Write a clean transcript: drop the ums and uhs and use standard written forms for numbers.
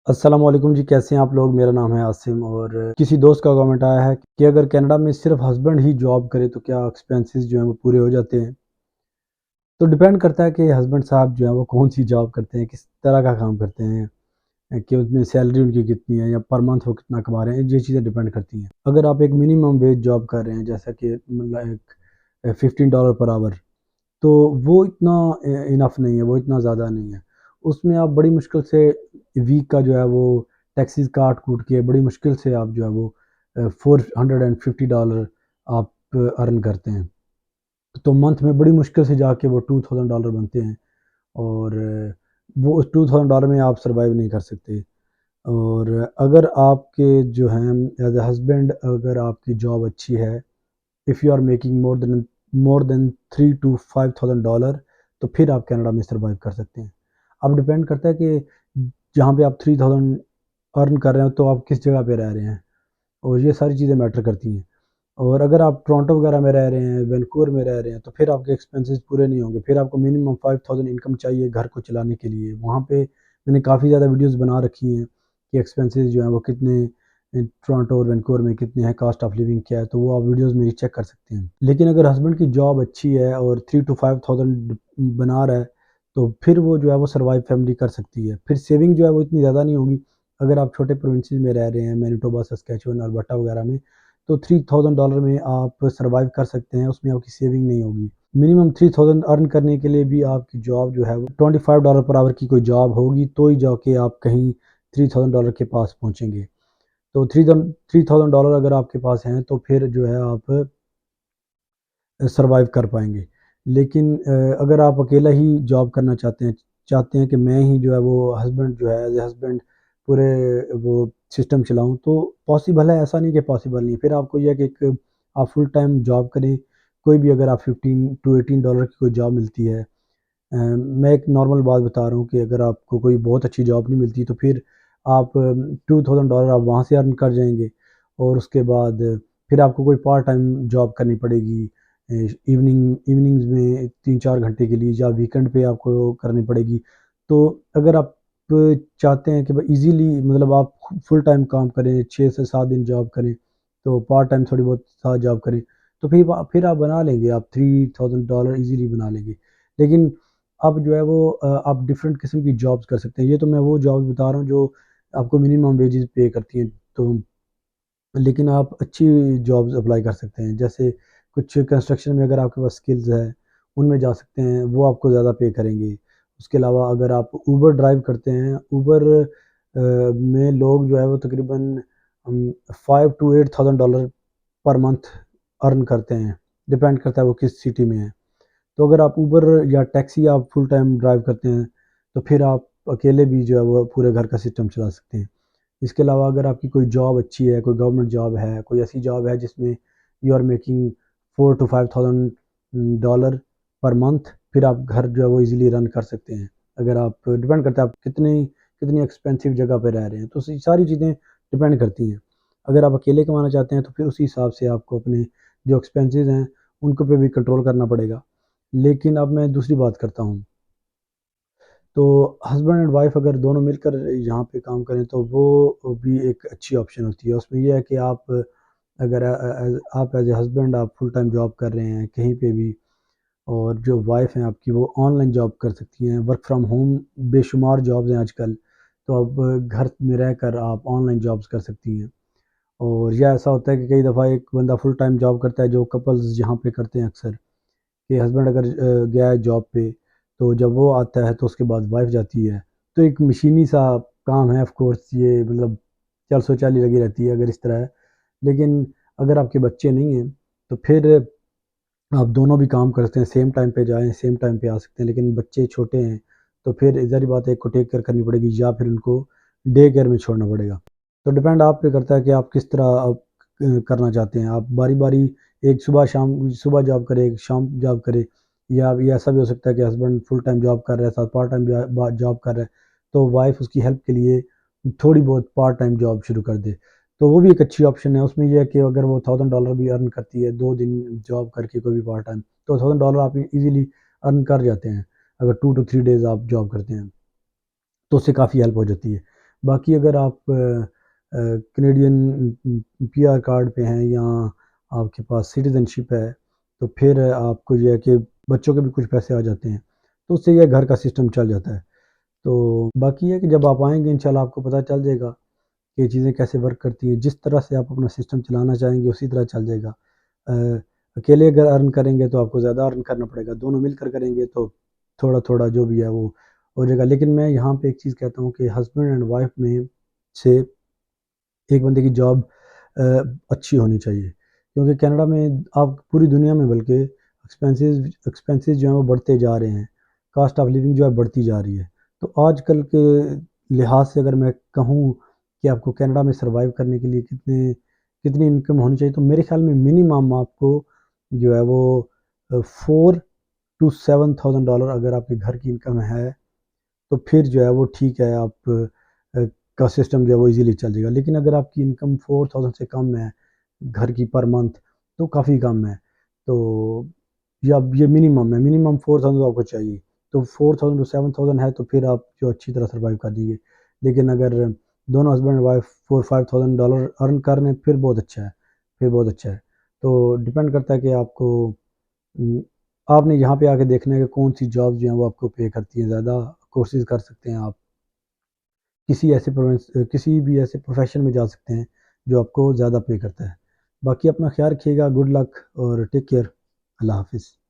अस्सलाम वालेकुम जी, कैसे हैं आप लोग? मेरा नाम है आसिम और किसी दोस्त का कमेंट आया है कि अगर कनाडा में सिर्फ हस्बैंड ही जॉब करे तो क्या एक्सपेंसेस जो हैं वो पूरे हो जाते हैं? तो डिपेंड करता है कि हस्बैंड साहब जो हैं वो कौन-सी जॉब करते हैं, किस तरह का काम करते हैं, कि उसमें सैलरी उनकी कितनी है या पर मंथ वो कितना कमा रहे हैं, ये चीज़ें डिपेंड करती हैं। अगर आप एक मिनिमम वेज जॉब कर रहे हैं जैसा कि लाइक $15 पर आवर, तो वो इतना इनफ नहीं है, वो इतना ज़्यादा नहीं है। उसमें आप बड़ी मुश्किल से वीक का जो है वो टैक्सेस काट-कूट के बड़ी मुश्किल से आप जो है वो $450 आप अर्न करते हैं। तो मंथ में बड़ी मुश्किल से जाके वो $2000 बनते हैं और वो उस $2000 में आप सर्वाइव नहीं कर सकते। और अगर आपके जो हैं एज़ अ हस्बैंड अगर आपकी जॉब अच्छी है, if you are making more than 3 to $5000 तो फिर आप कनाडा में सर्वाइव कर सकते हैं। अब डिपेंड करता है कि जहाँ पे आप 3000 अर्न कर रहे हो तो आप किस जगह पे रह रहे हैं और ये सारी चीज़ें मैटर करती हैं। और अगर आप टोरंटो वगैरह में रह रहे हैं, वैंकूवर में रह रहे हैं, तो फिर आपके एक्सपेंसेस पूरे नहीं होंगे। फिर आपको मिनिमम 5000 इनकम चाहिए घर को चलाने के लिए। वहाँ पे मैंने काफ़ी ज़्यादा वीडियोज़ बना रखी हैं कि एक्सपेंसेस जो हैं वो कितने टोरंटो और वैंकूवर में कितने हैं, कॉस्ट ऑफ लिविंग क्या है, तो वो आप वीडियोज़ मेरी चेक कर सकते हैं। लेकिन अगर हस्बैंड की जॉब अच्छी है और 3 टू 5000 बना रहा है, तो फिर वो जो है वो सर्वाइव फैमिली कर सकती है। फिर सेविंग जो है वो इतनी ज़्यादा नहीं होगी। अगर आप छोटे प्रोविंसेस में रह रहे हैं, मैनिटोबा, सस्केचुअन, अल्बर्टा वगैरह में, तो $3000 में आप सर्वाइव कर सकते हैं, उसमें आपकी सेविंग नहीं होगी। मिनिमम 3000 अर्न करने के लिए भी आपकी जॉब जो है वो $25 पर आवर की कोई जॉब होगी, तो ही जाके आप कहीं $3000 के पास पहुँचेंगे। तो $3000 अगर आपके पास हैं, तो फिर जो है आप सर्वाइव कर पाएँगे। लेकिन अगर आप अकेला ही जॉब करना चाहते हैं कि मैं ही जो है वो हस्बैंड जो है एज़ अ हस्बैंड पूरे वो सिस्टम चलाऊँ, तो पॉसिबल है, ऐसा नहीं कि पॉसिबल नहीं है। फिर आपको ये है कि एक आप फुल टाइम जॉब करें, कोई भी अगर आप 15 टू $18 की कोई जॉब मिलती है। मैं एक नॉर्मल बात बता रहा हूँ कि अगर आपको कोई बहुत अच्छी जॉब नहीं मिलती, तो फिर आप $2000 आप वहाँ से अर्न कर जाएँगे और उसके बाद फिर आपको कोई पार्ट टाइम जॉब करनी पड़ेगी। इवनिंग्स में 3-4 घंटे के लिए या वीकेंड पे आपको करनी पड़ेगी। तो अगर आप चाहते हैं कि भाई ईज़िली मतलब आप फुल टाइम काम करें, 6 से 7 दिन जॉब करें, तो पार्ट टाइम थोड़ी बहुत साथ जॉब करें, तो फिर आप बना लेंगे, आप $3000 ईज़िली बना लेंगे। लेकिन अब जो है वो आप डिफरेंट किस्म की जॉब्स कर सकते हैं। ये तो मैं वो जॉब्स बता रहा हूँ जो आपको मिनिमम वेजेस पे करती हैं। तो लेकिन आप अच्छी जॉब्स अप्लाई कर सकते हैं। जैसे कुछ कंस्ट्रक्शन में अगर आपके पास स्किल्स है, उनमें जा सकते हैं, वो आपको ज़्यादा पे करेंगे। उसके अलावा अगर आप उबर ड्राइव करते हैं, उबर में लोग जो है वो तकरीबन 5 टू $8000 पर मंथ अर्न करते हैं। डिपेंड करता है वो किस सिटी में है। तो अगर आप उबर या टैक्सी आप फुल टाइम ड्राइव करते हैं, तो फिर आप अकेले भी जो है वो पूरे घर का सिस्टम चला सकते हैं। इसके अलावा अगर आपकी कोई जॉब अच्छी है, कोई गवर्नमेंट जॉब है, कोई ऐसी जॉब है जिसमें you are making 4 to 5000 dollar per month, फिर आप घर जो है वो ईज़िली रन कर सकते हैं। अगर आप डिपेंड करता है आप कितनी कितनी एक्सपेंसिव जगह पे रह रहे हैं, तो सारी चीज़ें डिपेंड करती हैं। अगर आप अकेले कमाना चाहते हैं, तो फिर उसी हिसाब से आपको अपने जो एक्सपेंसेस हैं, उनको पे भी कंट्रोल करना पड़ेगा। लेकिन अब मैं दूसरी बात करता हूँ। तो हस्बैंड एंड वाइफ अगर दोनों मिलकर यहाँ पे काम करें तो वो भी एक अच्छी ऑप्शन होती है। उसमें ये है कि आप अगर आप एज़ अ हस्बैंड आप फुल टाइम जॉब कर रहे हैं कहीं पे भी और जो वाइफ हैं आपकी वो ऑनलाइन जॉब कर सकती हैं। वर्क फ्रॉम होम बेशुमार जॉब्स हैं आजकल, तो अब घर में रहकर आप ऑनलाइन जॉब्स कर सकती हैं। और या ऐसा होता है कि कई दफ़ा एक बंदा फुल टाइम जॉब करता है जो कपल्स यहाँ पे करते हैं अक्सर। कि हस्बैंड अगर गया है जॉब पे, तो जब वो आता है तो उसके बाद वाइफ़ जाती है। तो एक मशीनी सा काम है ऑफ़ कोर्स ये मतलब चल-सोचाली लगी रहती है अगर इस तरह है। लेकिन अगर आपके बच्चे नहीं हैं, तो फिर आप दोनों भी काम करते हैं, सेम टाइम पे जाएँ, सेम टाइम पे आ सकते हैं। लेकिन बच्चे छोटे हैं, तो फिर ज़ाहिर-सी बात है एक को टेक केयर करनी पड़ेगी या फिर उनको डे केयर में छोड़ना पड़ेगा। तो डिपेंड आप पे करता है कि आप किस तरह आप करना चाहते हैं। आप बारी-बारी एक सुबह जॉब करें, एक शाम जॉब करें या ये ऐसा भी हो सकता है कि हस्बैंड फुल टाइम जॉब कर रहा है, साथ पार्ट टाइम जॉब कर रहा है, तो वाइफ़ उसकी हेल्प के लिए थोड़ी बहुत पार्ट टाइम जॉब शुरू कर दे। तो वो भी एक अच्छी ऑप्शन है। उसमें ये है कि अगर वो $1000 भी अर्न करती है, 2 दिन जॉब करके कोई भी पार्ट टाइम, तो $1000 आप ईज़िली अर्न कर जाते हैं, अगर 2 टू 3 डेज़ आप जॉब करते हैं, तो उससे काफ़ी हेल्प हो जाती है। बाकी अगर आप कनेडियन पीआर कार्ड पे हैं या आपके पास सिटीज़नशिप है, तो फिर आपको ये है कि बच्चों के भी कुछ पैसे आ जाते हैं, तो उससे ये घर का सिस्टम चल जाता है। तो बाकी ये है कि जब आप आएँगे इंशाल्लाह आपको पता चल जाएगा कि ये चीज़ें कैसे वर्क करती हैं। जिस तरह से आप अपना सिस्टम चलाना चाहेंगे उसी तरह चल जाएगा। अ, अकेले अगर अर्न करेंगे तो आपको ज़्यादा अर्न करना पड़ेगा, दोनों मिलकर करेंगे तो थोड़ा-थोड़ा जो भी है वो हो जाएगा। लेकिन मैं यहाँ पे एक चीज़ कहता हूँ कि हस्बैंड एंड वाइफ में से एक बंदे की जॉब अ, अच्छी होनी चाहिए, क्योंकि कनाडा में आप पूरी दुनिया में बल्कि एक्सपेंसेस जो हैं वो बढ़ते जा रहे हैं, कॉस्ट ऑफ लिविंग जो है बढ़ती जा रही है। तो आजकल के लिहाज से अगर मैं कहूँ कि आपको कनाडा में सर्वाइव करने के लिए कितनी इनकम होनी चाहिए, तो मेरे ख्याल में मिनिमम आपको जो है वो 4 टू $7,000 अगर आपके घर की इनकम है, तो फिर जो है वो ठीक है, आप का सिस्टम जो है वो ईज़िली चल जाएगा। लेकिन अगर आपकी इनकम 4,000 से कम है, घर की पर मंथ, तो काफ़ी कम है। तो या ये मिनिमम है, मिनिमम 4,000 तो आपको चाहिए। तो 4,000 टू 7,000 है, तो फिर आप जो अच्छी तरह सर्वाइव कर जाएँगे। लेकिन अगर दोनों हस्बैंड वाइफ $4-5,000 अर्न कर रहे हैं, फिर बहुत अच्छा है, फिर बहुत अच्छा है। तो डिपेंड करता है कि आपको उम, आपने यहाँ पे आके देखना है कि कौन-सी जॉब जो है वो आपको पे करती है ज़्यादा, कोशिश कर सकते हैं आप। किसी भी ऐसे प्रोफ़ेशन में जा सकते हैं, जो आपको ज़्यादा पे करता है। बाकी अपना ख़्याल रखिएगा, गुड लक और टेक केयर। अल्लाह हाफ़िज़।